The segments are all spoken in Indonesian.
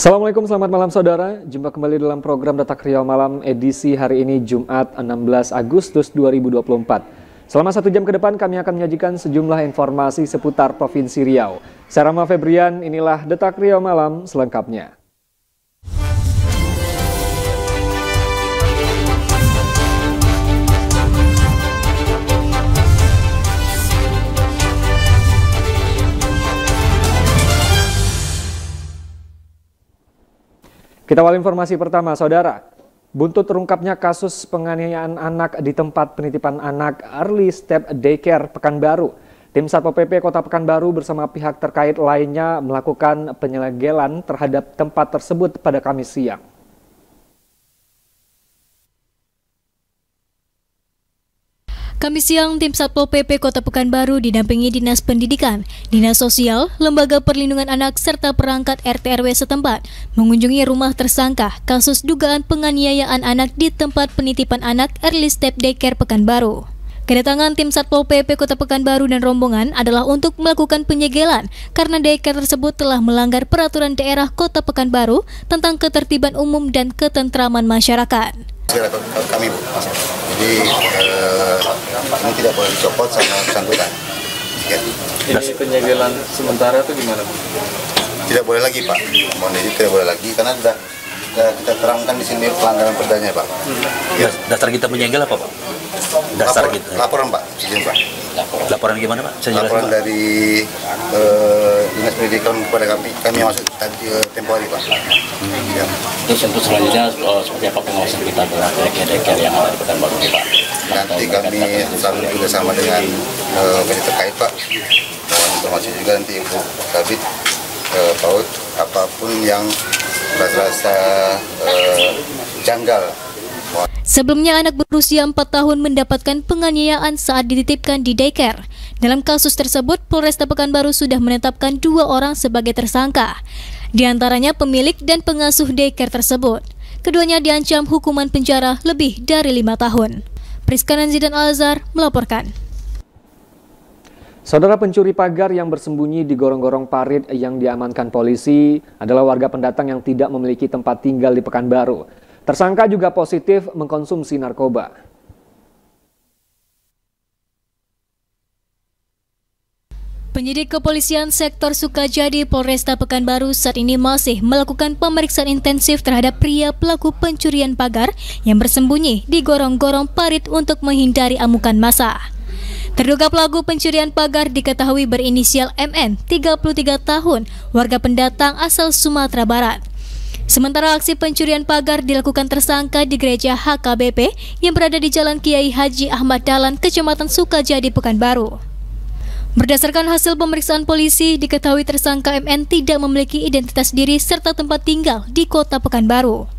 Assalamualaikum, selamat malam saudara. Jumpa kembali dalam program Detak Riau Malam edisi hari ini Jumat 16 Agustus 2024. Selama 1 jam ke depan kami akan menyajikan sejumlah informasi seputar Provinsi Riau. Saya Rama Febrian, inilah Detak Riau Malam selengkapnya. Kita awal informasi pertama, saudara. Buntut terungkapnya kasus penganiayaan anak di tempat penitipan anak Early Step Daycare Pekanbaru. Tim Satpol PP Kota Pekanbaru bersama pihak terkait lainnya melakukan penyelegelan terhadap tempat tersebut pada Kamis siang. Kamis siang, tim Satpol PP Kota Pekanbaru didampingi Dinas Pendidikan, Dinas Sosial, Lembaga Perlindungan Anak, serta perangkat RT/RW setempat mengunjungi rumah tersangka kasus dugaan penganiayaan anak di tempat penitipan anak Early Step Daycare Pekanbaru. Kedatangan tim Satpol PP Kota Pekanbaru dan rombongan adalah untuk melakukan penyegelan karena daycare tersebut telah melanggar peraturan daerah Kota Pekanbaru tentang ketertiban umum dan ketentraman masyarakat. Kami Bu, jadi ini tidak boleh dicopot sama bersangkutan. Ini penyegelan sementara itu gimana Bu? Tidak boleh lagi Pak, mohon izin tidak boleh lagi karena sudah kita terangkan di sini pelanggaran perdanya Pak. Ya. Dasar kita menyegel apa Pak? Dasar kita. Laporan Pak, izin Pak. Laporan gimana Pak? Laporan dari Dinas Pendidikan kepada kami yang masuk tempoh hari Pak. Ya. Terus untuk selanjutnya seperti apa pengawasan kita terhadap daycare yang ada di Pekanbaru ini Pak? Nanti kami selalu bekerjasama dengan pihak terkait Pak. Dan informasi juga nanti Ibu Kabit PAUD apapun yang rasa janggal. Sebelumnya anak berusia 4 tahun mendapatkan penganiayaan saat dititipkan di daycare. Dalam kasus tersebut, Polresta Pekanbaru sudah menetapkan 2 orang sebagai tersangka. Di antaranya pemilik dan pengasuh daycare tersebut. Keduanya diancam hukuman penjara lebih dari 5 tahun. Priska Nanzidan Al-Azhar melaporkan. Saudara, pencuri pagar yang bersembunyi di gorong-gorong parit yang diamankan polisi adalah warga pendatang yang tidak memiliki tempat tinggal di Pekanbaru. Tersangka juga positif mengkonsumsi narkoba. Penyidik Kepolisian Sektor Sukajadi Polresta Pekanbaru saat ini masih melakukan pemeriksaan intensif terhadap pria pelaku pencurian pagar yang bersembunyi di gorong-gorong parit untuk menghindari amukan massa. Terduga pelaku pencurian pagar diketahui berinisial MN, 33 tahun, warga pendatang asal Sumatera Barat. Sementara aksi pencurian pagar dilakukan tersangka di gereja HKBP yang berada di Jalan Kiai Haji Ahmad Dahlan, Kecamatan Sukajadi, Pekanbaru. Berdasarkan hasil pemeriksaan polisi, diketahui tersangka MN tidak memiliki identitas diri serta tempat tinggal di Kota Pekanbaru.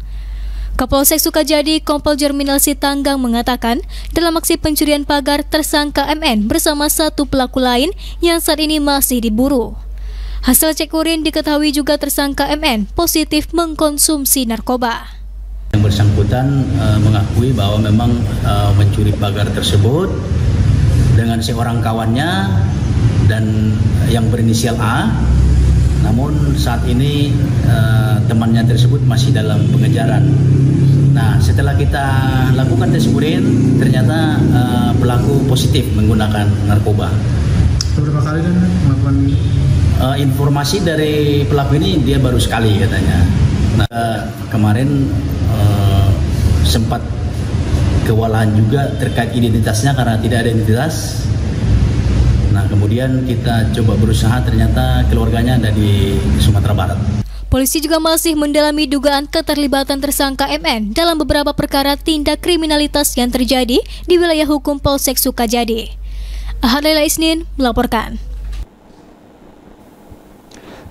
Kapolsek Sukajadi, Kompol Jerminal Sitanggang mengatakan, dalam aksi pencurian pagar, tersangka MN bersama 1 pelaku lain yang saat ini masih diburu. Hasil cek urin diketahui juga tersangka MN positif mengkonsumsi narkoba. Yang bersangkutan mengakui bahwa memang mencuri pagar tersebut dengan seorang kawannya dan yang berinisial A. Namun saat ini temannya tersebut masih dalam pengejaran. Nah, setelah kita lakukan tes urin, ternyata pelaku positif menggunakan narkoba. Beberapa kali kan melakukan informasi dari pelaku ini dia baru sekali katanya. Nah, kemarin sempat kewalahan juga terkait identitasnya karena tidak ada identitas. Nah, kemudian kita coba berusaha, ternyata keluarganya ada di Sumatera Barat. Polisi juga masih mendalami dugaan keterlibatan tersangka MN dalam beberapa perkara tindak kriminalitas yang terjadi di wilayah hukum Polsek Sukajadi. Ahad Laila Isnin melaporkan.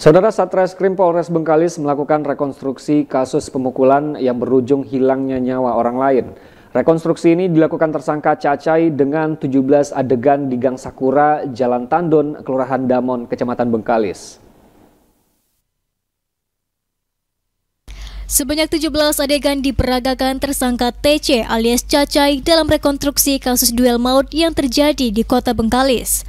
Saudara, Satreskrim Polres Bengkalis melakukan rekonstruksi kasus pemukulan yang berujung hilangnya nyawa orang lain. Rekonstruksi ini dilakukan tersangka Cacai dengan 17 adegan di Gang Sakura, Jalan Tandon, Kelurahan Damon, Kecamatan Bengkalis. Sebanyak 17 adegan diperagakan tersangka TC alias Cacai dalam rekonstruksi kasus duel maut yang terjadi di Kota Bengkalis.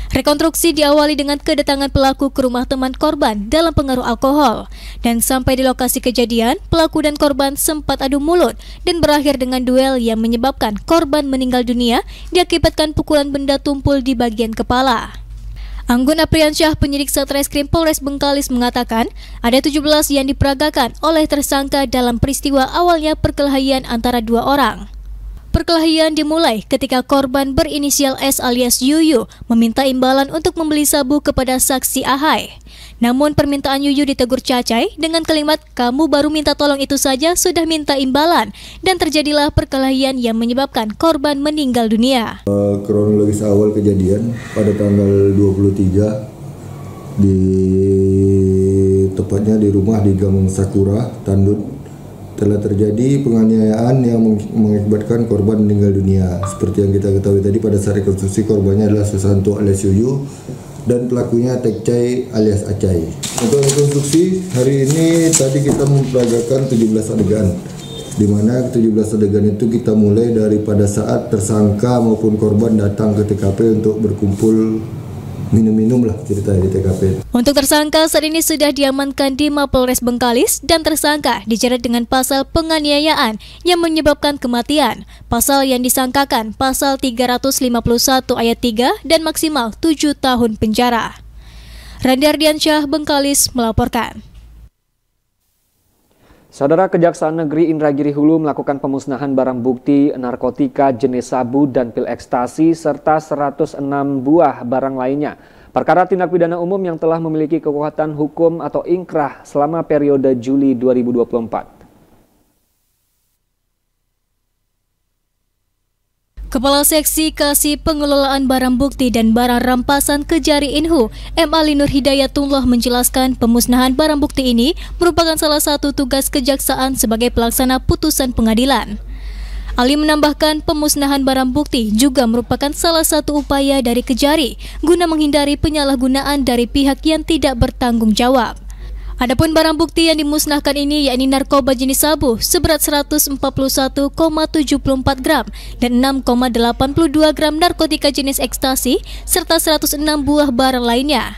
Rekonstruksi diawali dengan kedatangan pelaku ke rumah teman korban dalam pengaruh alkohol. Dan sampai di lokasi kejadian, pelaku dan korban sempat adu mulut dan berakhir dengan duel yang menyebabkan korban meninggal dunia diakibatkan pukulan benda tumpul di bagian kepala. Anggun Apriansyah, penyidik Satreskrim Polres Bengkalis mengatakan ada 17 yang diperagakan oleh tersangka dalam peristiwa awalnya perkelahian antara dua orang. Perkelahian dimulai ketika korban berinisial S alias Yuyu meminta imbalan untuk membeli sabu kepada saksi Ahai. Namun permintaan Yuyu ditegur Cacai dengan kalimat "kamu baru minta tolong itu saja sudah minta imbalan", dan terjadilah perkelahian yang menyebabkan korban meninggal dunia. Kronologis awal kejadian pada tanggal 23 tepatnya di rumah di Gang Sakura, Tandut, telah terjadi penganiayaan yang mengakibatkan korban meninggal dunia. Seperti yang kita ketahui tadi, pada saat rekonstruksi korbannya adalah Susanto alias Yuyu dan pelakunya Tekcai alias Acai. Untuk rekonstruksi hari ini tadi kita memperagakan 17 adegan, di mana 17 adegan itu kita mulai daripada saat tersangka maupun korban datang ke TKP untuk berkumpul minum-minum lah ceritanya di TKP. Untuk tersangka saat ini sudah diamankan di Mapolres Bengkalis dan tersangka dijerat dengan pasal penganiayaan yang menyebabkan kematian. Pasal yang disangkakan pasal 351 ayat 3 dan maksimal 7 tahun penjara. Randi Ardiansyah, Bengkalis melaporkan. Saudara, Kejaksaan Negeri Indragiri Hulu melakukan pemusnahan barang bukti narkotika jenis sabu dan pil ekstasi serta 106 buah barang lainnya. Perkara tindak pidana umum yang telah memiliki kekuatan hukum atau ingkrah selama periode Juli 2024. Kepala Seksi Kasih Pengelolaan Barang Bukti dan Barang Rampasan Kejari Inhu, M. Ali Nur Hidayatullah menjelaskan pemusnahan barang bukti ini merupakan salah satu tugas kejaksaan sebagai pelaksana putusan pengadilan. Ali menambahkan pemusnahan barang bukti juga merupakan salah satu upaya dari Kejari guna menghindari penyalahgunaan dari pihak yang tidak bertanggung jawab. Adapun barang bukti yang dimusnahkan ini yakni narkoba jenis sabu seberat 141,74 gram dan 6,82 gram narkotika jenis ekstasi serta 106 buah barang lainnya.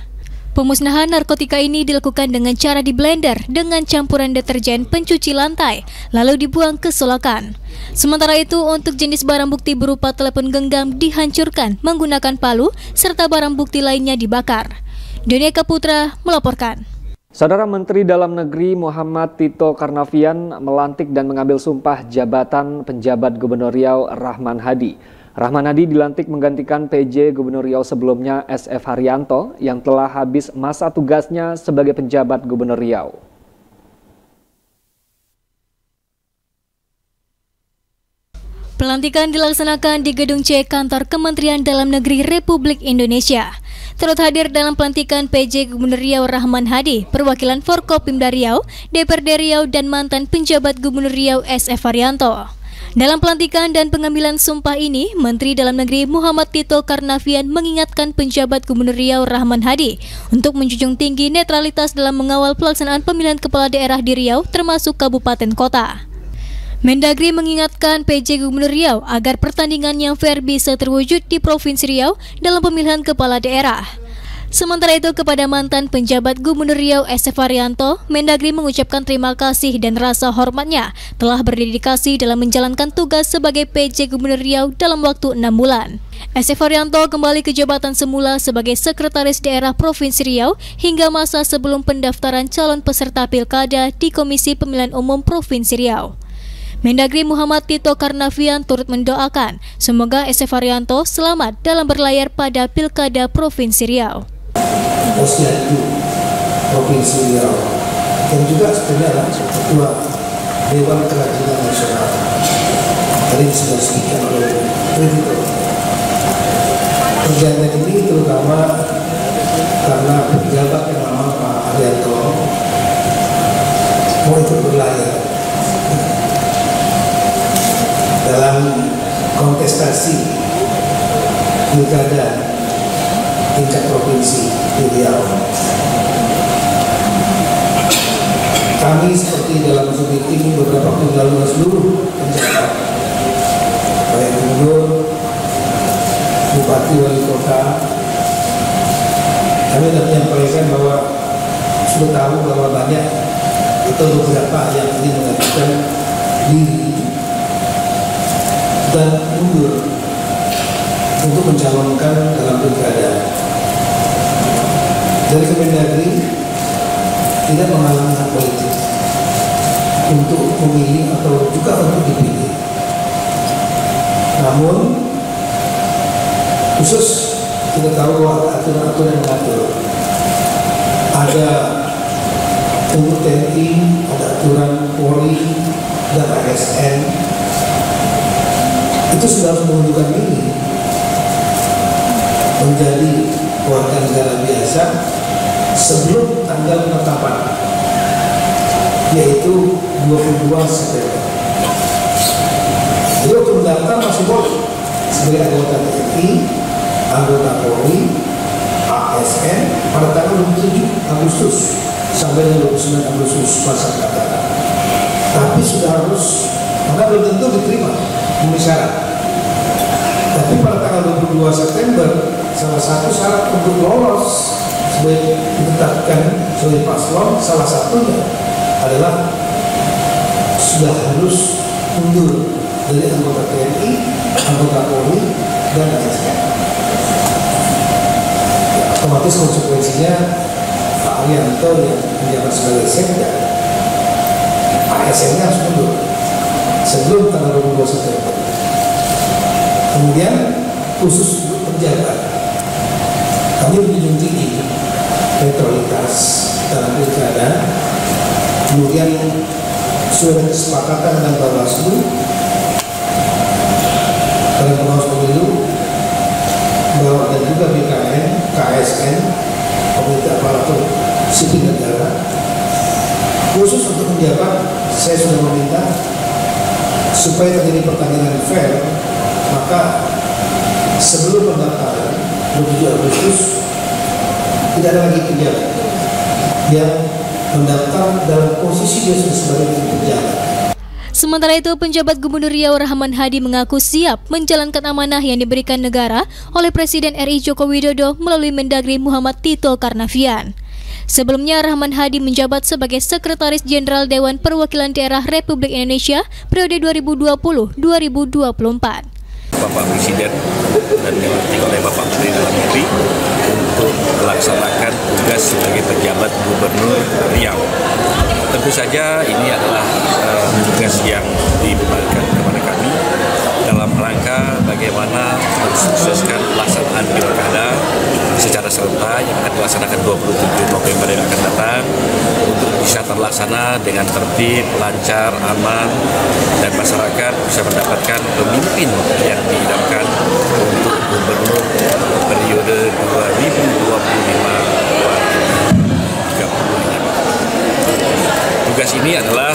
Pemusnahan narkotika ini dilakukan dengan cara di blender dengan campuran deterjen pencuci lantai lalu dibuang ke solakan. Sementara itu untuk jenis barang bukti berupa telepon genggam dihancurkan menggunakan palu serta barang bukti lainnya dibakar. Dunia Kaputra melaporkan. Saudara, Menteri Dalam Negeri Muhammad Tito Karnavian melantik dan mengambil sumpah jabatan penjabat Gubernur Riau Rahman Hadi. Rahman Hadi dilantik menggantikan PJ Gubernur Riau sebelumnya SF Haryanto yang telah habis masa tugasnya sebagai penjabat Gubernur Riau. Pelantikan dilaksanakan di Gedung C Kantor Kementerian Dalam Negeri Republik Indonesia. Turut hadir dalam pelantikan PJ Gubernur Riau Rahman Hadi, perwakilan Forkopimda Riau, DPRD Riau dan mantan penjabat Gubernur Riau SF Haryanto. Dalam pelantikan dan pengambilan sumpah ini, Menteri Dalam Negeri Muhammad Tito Karnavian mengingatkan penjabat Gubernur Riau Rahman Hadi untuk menjunjung tinggi netralitas dalam mengawal pelaksanaan pemilihan kepala daerah di Riau termasuk kabupaten kota. Mendagri mengingatkan PJ Gubernur Riau agar pertandingan yang fair bisa terwujud di Provinsi Riau dalam pemilihan kepala daerah. Sementara itu kepada mantan penjabat Gubernur Riau SF Haryanto, Mendagri mengucapkan terima kasih dan rasa hormatnya telah berdedikasi dalam menjalankan tugas sebagai PJ Gubernur Riau dalam waktu 6 bulan. SF Haryanto kembali ke jabatan semula sebagai Sekretaris Daerah Provinsi Riau hingga masa sebelum pendaftaran calon peserta pilkada di Komisi Pemilihan Umum Provinsi Riau. Mendagri Muhammad Tito Karnavian turut mendoakan semoga SF Haryanto selamat dalam berlayar pada Pilkada Provinsi Riau. Posyandu Provinsi Riau dan juga sebenarnya adalah Ketua Dewan Kerajinan Nasional. Tadi sudah disebutkan oleh Tito. Perjalanan ini terutama karena pejabat yang lama Pak Haryanto mau ikut berlayar dalam kontestasi pilkada tingkat provinsi di Riau. Kami seperti dalam meeting beberapa waktu lalu seluruh penjabat, baik gubernur, bupati, wali kota, Kami sudah menyampaikan bahwa sudah tahu bahwa banyak atau beberapa yang ingin mengajukan diri dan mundur untuk mencalonkan dalam pilkada. Dari Kemendagri tidak menghalangi hak politik untuk memilih atau juga untuk dipilih. Namun khusus kita tahu bahwa aturan-aturan yang mengatur ada untuk TNI, ada aturan Polri dan ASN, itu sudah harus mengundurkan diri menjadi warga negara biasa sebelum tanggal penetapan, yaitu 22 September. Jadi untuk mendaftar masih boleh sebagai anggota TNI, anggota Polri, ASN pada tanggal 27 Agustus sampai dengan 29 Agustus masa pendaftaran. Tapi sudah harus, maka belum tentu diterima memenuhi syarat. Tapi pada tanggal 22 September, salah satu syarat untuk lolos sebagai ditetapkan sebagai paslon, salah satunya adalah sudah harus mundur dari anggota TNI, anggota Polri, dan ASN. Ya, otomatis konsekuensinya Pak Arianto yang menjabat sebagai sekda, ASN-nya harus mundur sebelum tanggal 22 September. Kemudian khusus untuk pejabat, kami menjunjung tinggi netralitas dalam pilkada. Kemudian sudah kesepakatan dengan Bawaslu dan pengawas pemilu bahwa dan juga BKN, KSN, Komite Aparatur Sipil Negara, khusus untuk penjabat saya sudah meminta supaya terjadi pertandingan fair, maka sebelum pendaftaran 27 Agustus tidak ada lagi penjabat yang mendaftar dalam posisi dia sudah sebagai penjabat. Sementara itu, penjabat Gubernur Riau Rahman Hadi mengaku siap menjalankan amanah yang diberikan negara oleh Presiden RI Joko Widodo melalui Mendagri Muhammad Tito Karnavian. Sebelumnya, Rahman Hadi menjabat sebagai Sekretaris Jenderal Dewan Perwakilan Daerah Republik Indonesia periode 2020-2024. Bapak Presiden dan dilantik oleh Bapak Menteri Dalam Negeri untuk melaksanakan tugas sebagai penjabat Gubernur Riau. Tentu saja ini adalah tugas yang dibebankan kepada kami dalam rangka bagaimana mensukseskan pelaksanaan pilkada secara serentak yang akan dilaksanakan 27 November yang akan datang untuk bisa terlaksana dengan tertib, lancar, aman, dan masyarakat bisa mendapatkan pemimpin yang diidamkan untuk gubernur periode 2025-2030. Tugas ini adalah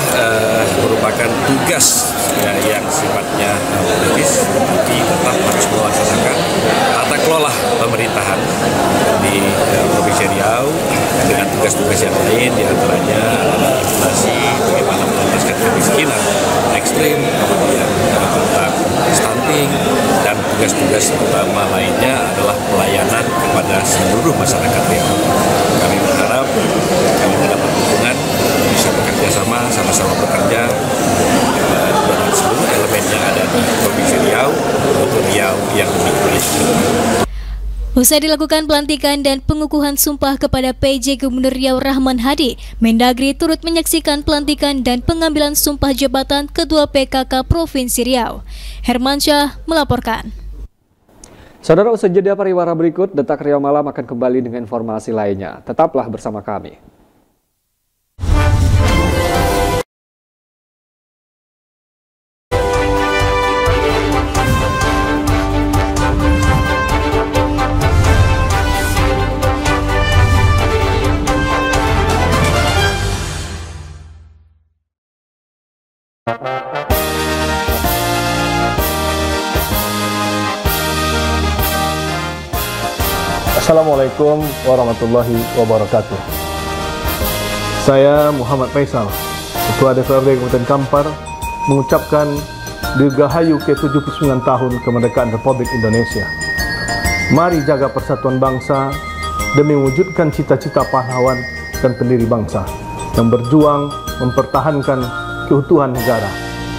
merupakan tugas yang sifatnya politis, tapi tetap harus melaksanakan tata kelola pemerintahan di Provinsi Riau dengan tugas-tugas yang lain, diantaranya adalah inflasi, bagaimana menuntaskan kemiskinan ekstrim, kemudian tentang stunting, dan tugas-tugas utama lainnya adalah pelayanan kepada seluruh masyarakat Riau. Kami berharap kami mendapat dukungan, bisa bekerja sama-sama bekerja dengan seluruh elemen yang ada di Provinsi Riau untuk Riau yang lebih baik. Usai dilakukan pelantikan dan pengukuhan sumpah kepada PJ Gubernur Riau Rahman Hadi, Mendagri turut menyaksikan pelantikan dan pengambilan sumpah jabatan Ketua PKK Provinsi Riau. Hermansyah melaporkan. Saudara, usai jeda pariwara berikut, Detak Riau Malam akan kembali dengan informasi lainnya. Tetaplah bersama kami. Assalamualaikum warahmatullahi wabarakatuh. Saya Muhammad Faisal, Ketua DPRD Kabupaten Kampar, mengucapkan Dirgahayu ke-79 tahun kemerdekaan Republik Indonesia. Mari jaga persatuan bangsa, demi mewujudkan cita-cita pahlawan dan pendiri bangsa yang berjuang mempertahankan keutuhan negara.